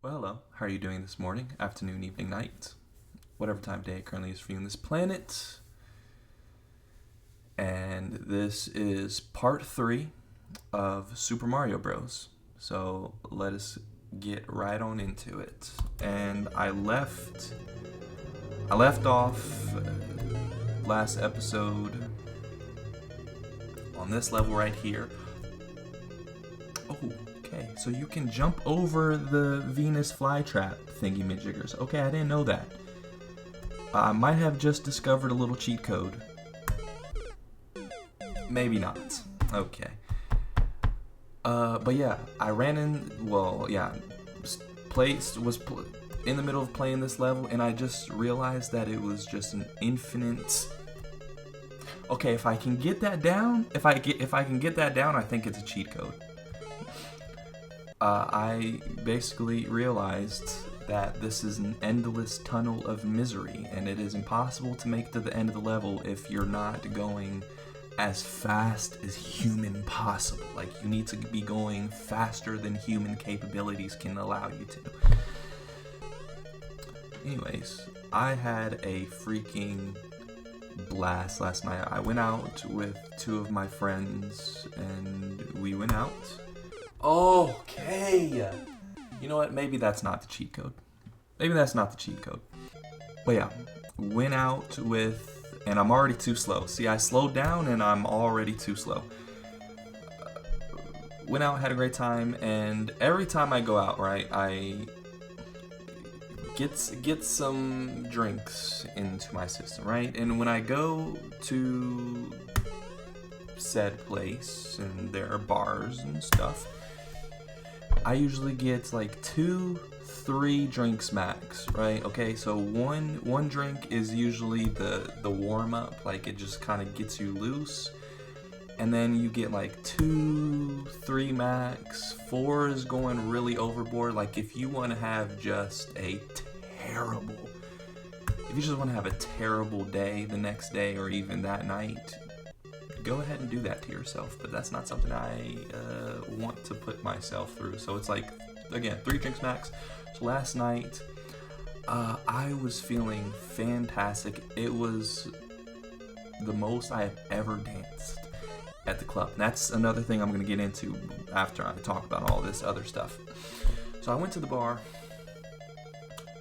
Well, hello. How are you doing this morning, afternoon, evening, night? Whatever time of day it currently is for you on this planet. And this is part 3 of Super Mario Bros. So let us get right on into it. And I left off last episode on this level right here. Oh, okay, so you can jump over the Venus flytrap thingy-majiggers. Okay, I didn't know that. I might have just discovered a little cheat code. Maybe not. Okay. But yeah, I ran in, in the middle of playing this level, and I just realized that it was just an infinite. Okay, if I can get that down, if I can get that down, I think it's a cheat code. I basically realized that this is an endless tunnel of misery, and it is impossible to make it to the end of the level if you're not going as fast as human possible. Like, you need to be going faster than human capabilities can allow you to. Anyways, I had a freaking blast last night. I went out with 2 of my friends, and we went out. Okay. You know what? Maybe that's not the cheat code. Maybe that's not the cheat code. But yeah, went out with, and I'm already too slow. See, I slowed down and I'm already too slow. Went out, had a great time, and every time I go out, right, I get some drinks into my system, right? And when I go to said place and there are bars and stuff, I usually get like 2-3 drinks max, right? Okay, so one drink is usually the warm up, like it just kind of gets you loose, and then you get like 2-3 max. 4 is going really overboard. Like if you want to have just a terrible, if you just want to have a terrible day the next day or even that night, go ahead and do that to yourself, but that's not something I want to put myself through. So it's like, again, 3 drinks max. So last night, I was feeling fantastic. It was the most I have ever danced at the club. And that's another thing I'm going to get into after I talk about all this other stuff. So I went to the bar,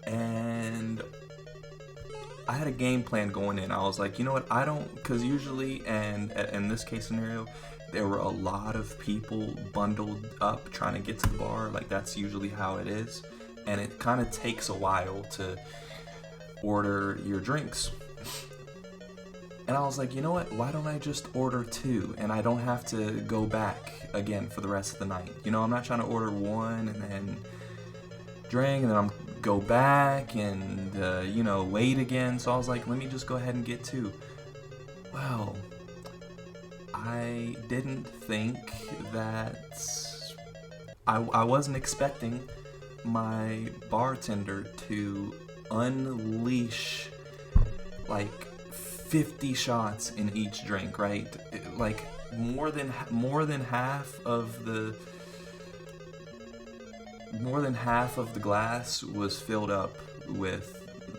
and I had a game plan going in. I was like, you know what, because usually, and in this case scenario, there were a lot of people bundled up trying to get to the bar. Like, that's usually how it is. And it kind of takes a while to order your drinks. And I was like, you know what, why don't I just order 2 and I don't have to go back again for the rest of the night? You know, I'm not trying to order 1 and then drink and then I'm go back and wait again. So I was like, let me just go ahead and get 2. Well, I didn't think that I wasn't expecting my bartender to unleash like 50 shots in each drink, right? Like more than half of the glass was filled up with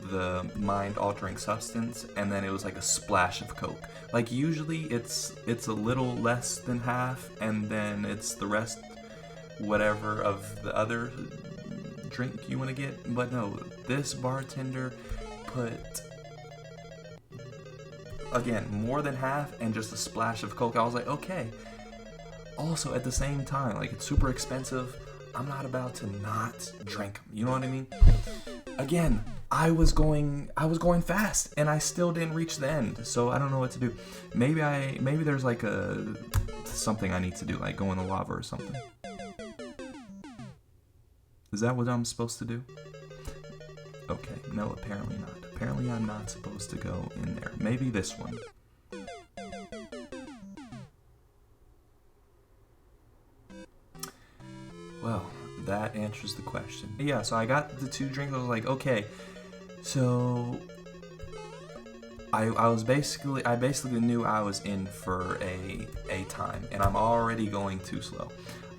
the mind-altering substance, and then it was like a splash of Coke. Like usually it's a little less than half, and then it's the rest, whatever of the other drink you want to get. But no, this bartender put, again, more than half and just a splash of Coke. I was like, okay. Also, at the same time, like, it's super expensive. I'm not about to not drink them. You know what I mean? Again, I was going fast, and I still didn't reach the end. So I don't know what to do. Maybe there's like something I need to do, like go in the lava or something. Is that what I'm supposed to do? Okay, no, apparently not. Apparently I'm not supposed to go in there. Maybe this one. Well, that answers the question. Yeah, so I got the 2 drinks. I was like, okay, so I basically knew I was in for a time, and I'm already going too slow.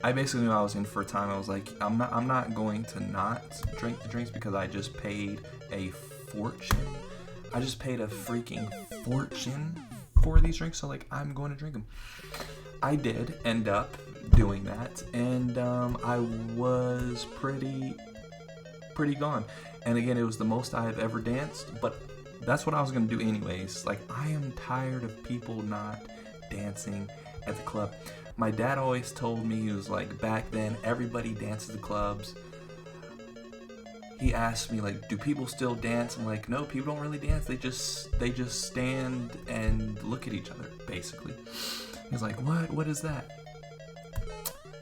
I basically knew I was in for a time. I was like, I'm not going to not drink the drinks because I just paid a fortune. I just paid a freaking fortune for these drinks, so like I'm going to drink them. I did end up doing that, and I was pretty gone. And again, it was the most I have ever danced, but that's what I was gonna do anyways. Like, I am tired of people not dancing at the club. My dad always told me, he was like, back then everybody dances at the clubs. He asked me, like, do people still dance? I'm like, no, people don't really dance. They just stand and look at each other, basically. He's like, what is that?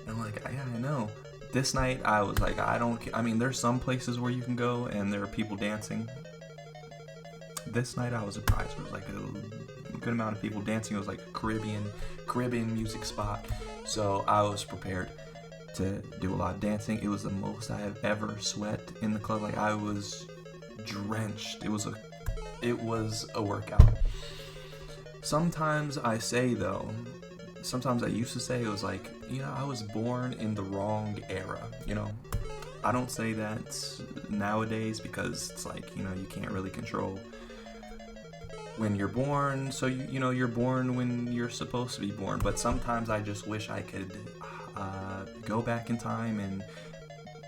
And I'm like, yeah, I know. This night I was like, I mean, there's some places where you can go and there are people dancing. This night I was surprised. There was like a good amount of people dancing. It was like a Caribbean music spot. So I was prepared to do a lot of dancing. It was the most I have ever sweat in the club. Like, I was drenched. It was a workout. Sometimes I used to say, it was like, you know, I was born in the wrong era, you know. I don't say that nowadays because it's like, you know, you can't really control when you're born, so you know, you're born when you're supposed to be born. But sometimes I just wish I could go back in time and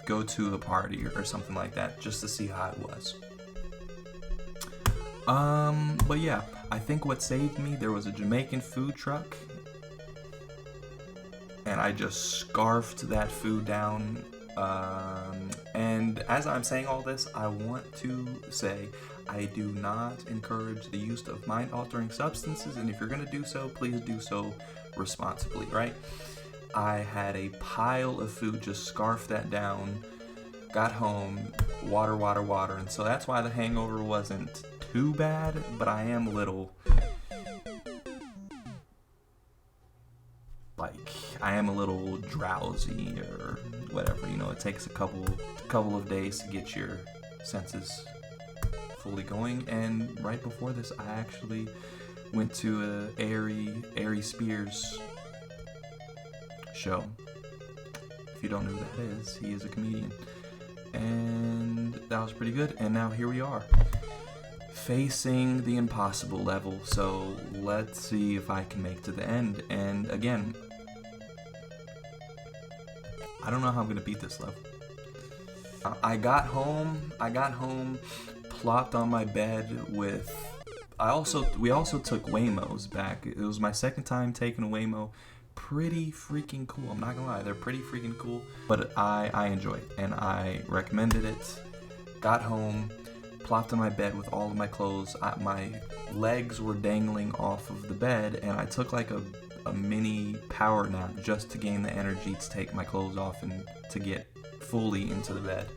go to a party or something like that just to see how it was. But yeah, I think what saved me, there was a Jamaican food truck, and I just scarfed that food down. And as I'm saying all this, I want to say I do not encourage the use of mind-altering substances, and if you're going to do so, please do so responsibly, right? I had a pile of food, just scarfed that down, got home, water, and so that's why the hangover wasn't too bad, but I am a little, drowsy or whatever, you know. It takes a couple of days to get your senses fully going. And right before this, I actually went to a Ari Spears show. If you don't know who that is, he is a comedian, and that was pretty good. And now here we are, facing the impossible level. So let's see if I can make it to the end. And again, I don't know how I'm gonna beat this level. I got home, plopped on my bed with. We also took Waymos back. It was my second time taking a Waymo. Pretty freaking cool. I'm not gonna lie, they're pretty freaking cool. But I enjoy it and I recommended it. Got home, plopped on my bed with all of my clothes. My legs were dangling off of the bed, and I took like a mini power nap just to gain the energy to take my clothes off and to get fully into the bed.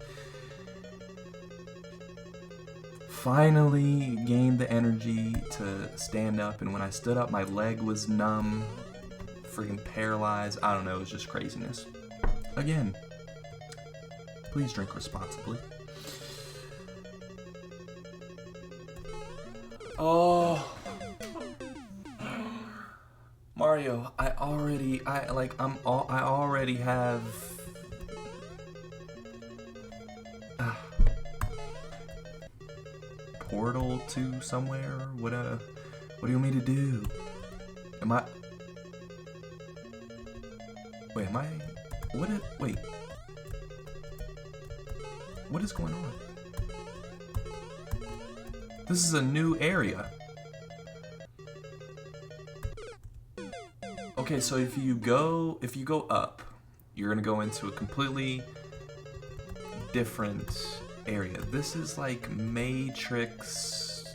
Finally gained the energy to stand up, and when I stood up, my leg was numb, freaking paralyzed. I don't know, it was just craziness. Again, please drink responsibly. Oh, Mario, I already have portal to somewhere. What do you want me to do? Wait, what is going on? This is a new area. Okay, so if you go up, you're gonna go into a completely different area. This is like Matrix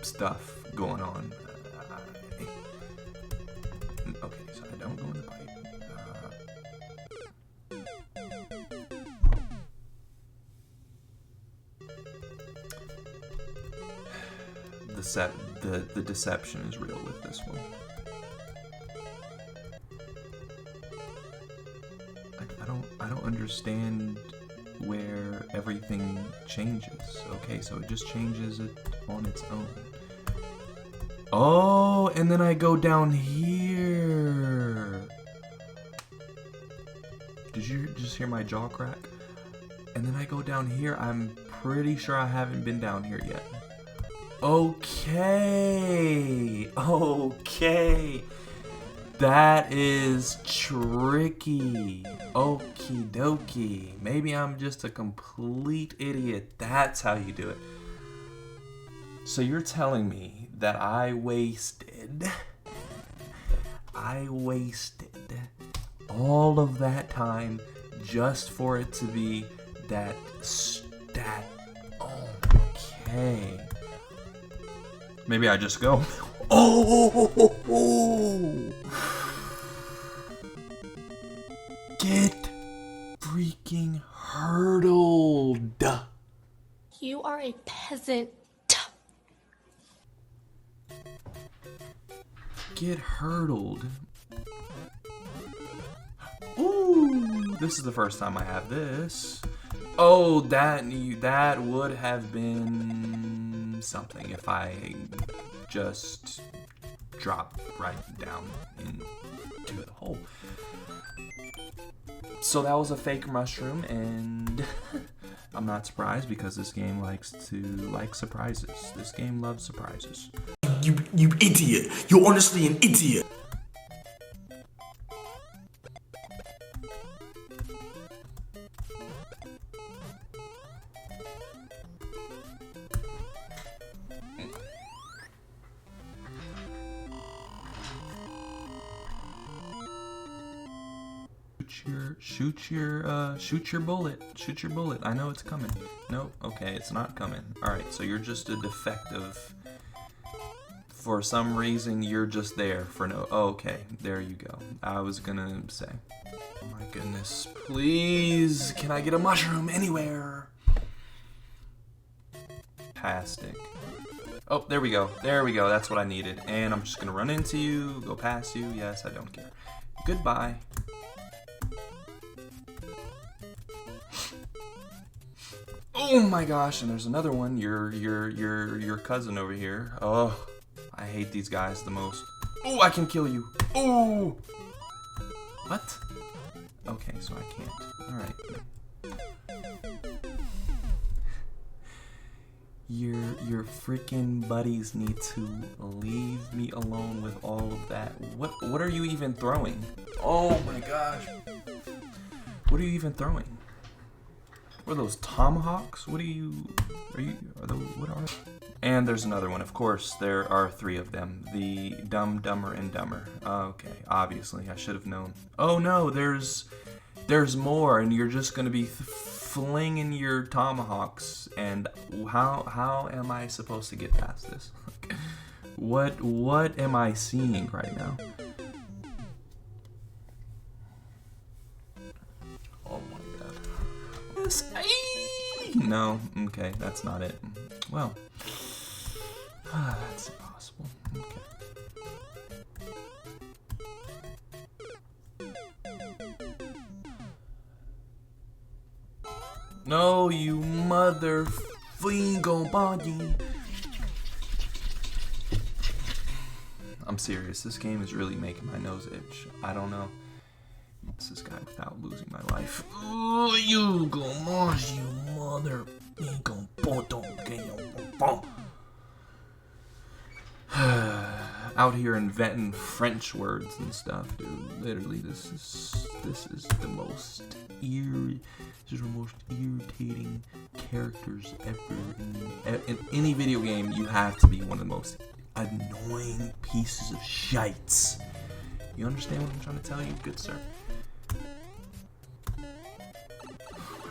stuff going on. Okay, so I don't go in the pipe. The deception is real with this one. I don't understand where everything changes. Okay, so it just changes it on its own. Oh, and then I go down here. Did you just hear my jaw crack? And then I go down here. I'm pretty sure I haven't been down here yet. Okay. Okay. That is tricky. Okie dokie. Maybe I'm just a complete idiot. That's how you do it. So you're telling me that I wasted all of that time just for it to be that stat. Okay. Maybe I just go. Oh! Get freaking hurdled. You are a peasant. Get hurdled. Ooh, this is the first time I have this. Oh, that would have been something if I just dropped right down into the hole. So that was a fake mushroom, and I'm not surprised because this game likes to like surprises. This game loves surprises. You idiot! You're honestly an idiot! Shoot your bullet. Shoot your bullet. I know it's coming. No, okay, it's not coming. Alright, so you're just a defective. For some reason, you're just there for no. Oh, okay, there you go. I was gonna say. Oh my goodness. Please, can I get a mushroom anywhere? Fantastic. Oh, there we go. There we go. That's what I needed. And I'm just gonna run into you, go past you. Yes, I don't care. Goodbye. Oh my gosh, and there's another one. Your cousin over here. Oh, I hate these guys the most. Oh, I can kill you. Oh. What? Okay, so I can't. All right. Your freaking buddies need to leave me alone with all of that. What are you even throwing? Oh my gosh. What are you even throwing? What are those, tomahawks? What are those, what are they? And there's another one, of course. There are 3 of them. The Dumb, Dumber, and Dumber. Okay, obviously, I should have known. Oh no, there's more, and you're just gonna be flinging your tomahawks. And how am I supposed to get past this? What am I seeing right now? Oh my god. No, okay, that's not it. Well, that's impossible. Okay. No, you mother fingo body. I'm serious. This game is really making my nose itch. I don't know. It's this guy without losing my life. Oh, you go, Mars, you mother. Out here inventing French words and stuff, dude. Literally, this is the most irritating characters ever. In any video game, you have to be one of the most annoying pieces of shites. You understand what I'm trying to tell you, good sir?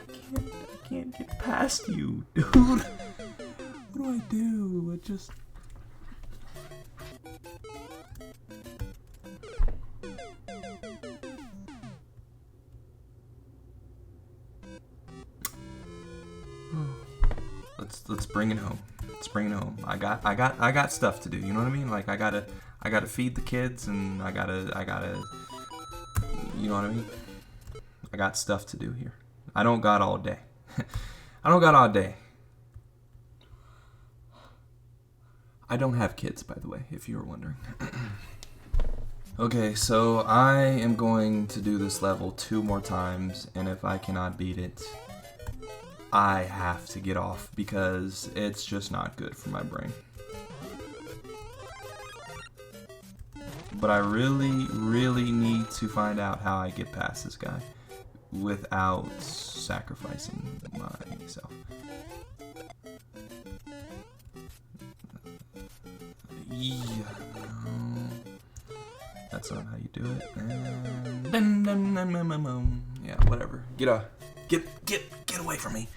I can't get past you, dude. What do I do? I just... Let's bring it home. Let's bring it home. I got stuff to do. You know what I mean? Like I gotta feed the kids, and I gotta. You know what I mean? I got stuff to do here. I don't got all day. I don't got all day. I don't have kids, by the way, if you were wondering. Okay, so I am going to do this level 2 more times, and if I cannot beat it, I have to get off because it's just not good for my brain. But I really, really need to find out how I get past this guy without sacrificing myself. Yeah, that's not how you do it. And yeah, whatever. Get away from me.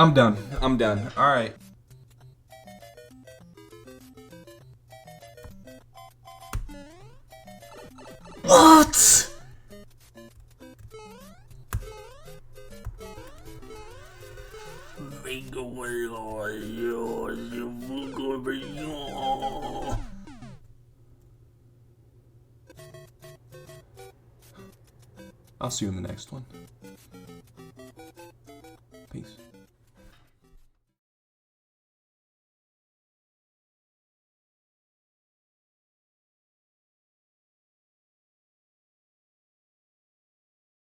I'm done. I'm done. All right. What? I'll see you in the next one. Peace.